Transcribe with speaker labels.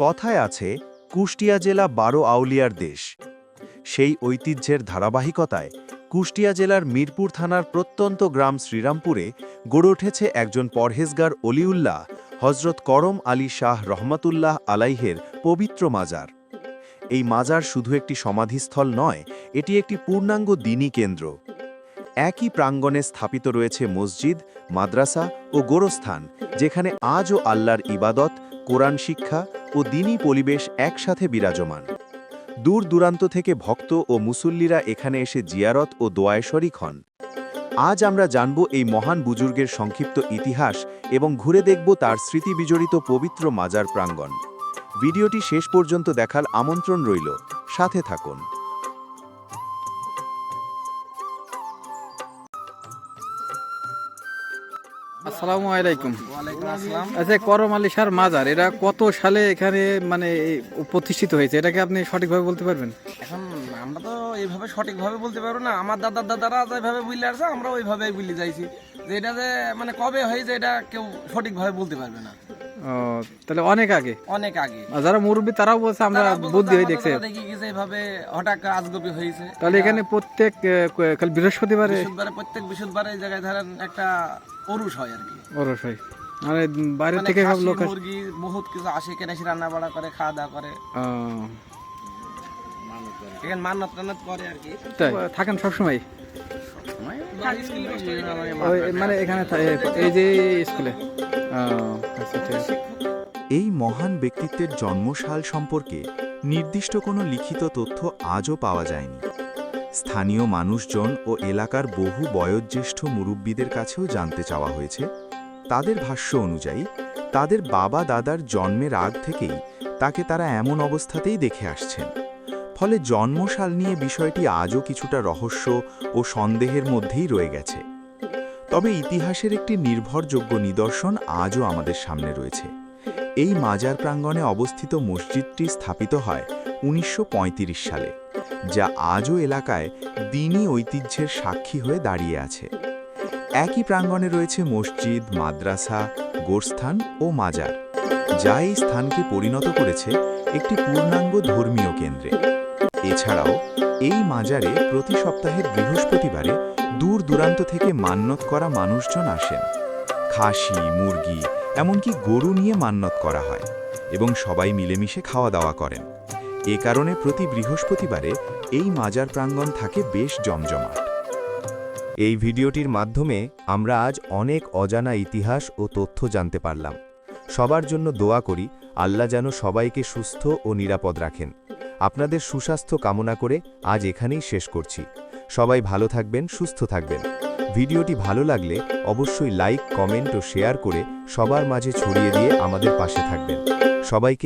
Speaker 1: কথায় আছে কুষ্টিয়া জেলা ১২ আউলিয়ার দেশ। সেই ঐতিহ্যের ধারাবাহিকতায় কুষ্টিয়া জেলার মিরপুর থানার প্রত্যন্ত গ্রাম শ্রীরামপুরে গড়ে উঠেছে একজন পরহেজগার অলিউল্লাহ হজরত করম আলী শাহ রহমাতুল্লাহ আলাইহের পবিত্র মাজার। এই মাজার শুধু একটি সমাধিস্থল নয়, এটি একটি পূর্ণাঙ্গ দ্বীনী কেন্দ্র। একই প্রাঙ্গণে স্থাপিত রয়েছে মসজিদ, মাদ্রাসা ও গোরস্থান, যেখানে আজও আল্লাহর ইবাদত, কোরআন শিক্ষা ও দ্বীনী পরিবেশ একসাথে বিরাজমান। দূর দূরান্ত থেকে ভক্ত ও মুসল্লিরা এখানে এসে জিয়ারত ও দোয়ায় শরিক হন। আজ আমরা জানব এই মহান বুজুর্গের সংক্ষিপ্ত ইতিহাস এবং ঘুরে দেখব তার স্মৃতিবিজড়িত পবিত্র মাজার প্রাঙ্গণ। ভিডিওটি শেষ পর্যন্ত দেখার আমন্ত্রণ রইল, সাথে থাকুন।
Speaker 2: আসসালামু আলাইকুম। আচ্ছা, করম আলী শাহর মাজার এটা কত সালে এখানে মানে প্রতিষ্ঠিত হয়েছে, এটাকে আপনি সঠিকভাবে বলতে পারবেন?
Speaker 3: এখন আমরা তো এইভাবে সঠিকভাবে বলতে পারবো না। আমার দাদারা যেভাবে বুঝলে আসছে আমরা ওইভাবেই বুঝলে যাইছি, যে এটা যে মানে কবে হয়েছে এটা কেউ সঠিকভাবে বলতে পারবে না।
Speaker 2: ও, তাহলে অনেক আগে।
Speaker 3: আর
Speaker 2: যারা মুরব্বী তারাও বলছে আমরা বুদ্ধি হয়ে দেখছে,
Speaker 3: দেখি গেছে এইভাবে হঠাৎ আজগবি হয়েছে।
Speaker 2: তাহলে এখানে প্রত্যেক বৃহস্পতিবারে
Speaker 3: প্রত্যেক বৃহস্পতিবারে এই জায়গায় ধরেন একটা ওরস হয় আর কি।
Speaker 2: ওরস হয়, মানে বাইরে
Speaker 3: মানে
Speaker 2: থেকে সব
Speaker 3: খাসি,
Speaker 2: লোক
Speaker 3: মুরগি বহুত কিছু আসে, এখানে এসে রান্না বাড়া করে, খাওয়া দাওয়া করে, এখানে মান্নত টান্নত করে আর কি।
Speaker 2: তাই থাকেন সবসময় মানে এখানে এই যে স্কুলে? আচ্ছা, ঠিক আছে।
Speaker 1: এই মহান ব্যক্তিত্বের জন্মসাল সম্পর্কে নির্দিষ্ট কোনো লিখিত তথ্য আজও পাওয়া যায়নি। স্থানীয় মানুষজন ও এলাকার বহু বয়োজ্যেষ্ঠ মুরব্বীদের কাছেও জানতে চাওয়া হয়েছে। তাদের ভাষ্য অনুযায়ী তাদের বাবা দাদার জন্মের আগ থেকেই তাকে তারা এমন অবস্থাতেই দেখে আসছেন। ফলে জন্মসাল নিয়ে বিষয়টি আজও কিছুটা রহস্য ও সন্দেহের মধ্যেই রয়ে গেছে। তবে ইতিহাসের একটি নির্ভরযোগ্য নিদর্শন আজও আমাদের সামনে রয়েছে। এই মাজার প্রাঙ্গণে অবস্থিত মসজিদটি স্থাপিত হয় ১৯৩৫ সালে, যা আজও এলাকায় দ্বীনী ঐতিহ্যের সাক্ষী হয়ে দাঁড়িয়ে আছে। একই প্রাঙ্গণে রয়েছে মসজিদ, মাদ্রাসা, গোরস্থান ও মাজার, যা এই স্থানকে পরিণত করেছে একটি পূর্ণাঙ্গ ধর্মীয় কেন্দ্রে। এছাড়াও এই মাজারে প্রতি সপ্তাহের বৃহস্পতিবারে দূর দূরান্ত থেকে মান্যত করা মানুষজন আসেন। খাসি, মুরগি, এমনকি গরু নিয়ে মান্যত করা হয় এবং সবাই মিলেমিশে খাওয়া দাওয়া করেন। এ কারণে প্রতি বৃহস্পতিবারে এই মাজার প্রাঙ্গণ থাকে বেশ জমজমাট। এই ভিডিওটির মাধ্যমে আমরা আজ অনেক অজানা ইতিহাস ও তথ্য জানতে পারলাম। সবার জন্য দোয়া করি আল্লাহ যেন সবাইকে সুস্থ ও নিরাপদ রাখেন। আপনাদের সুস্বাস্থ্য কামনা করে আজ এখানেই শেষ করছি। সবাই ভালো থাকবেন, সুস্থ থাকবেন। ভিডিওটি ভালো লাগলে অবশ্যই লাইক, কমেন্ট ও শেয়ার করে সবার মাঝে ছড়িয়ে দিয়ে আমাদের পাশে থাকবেন। সবাইকে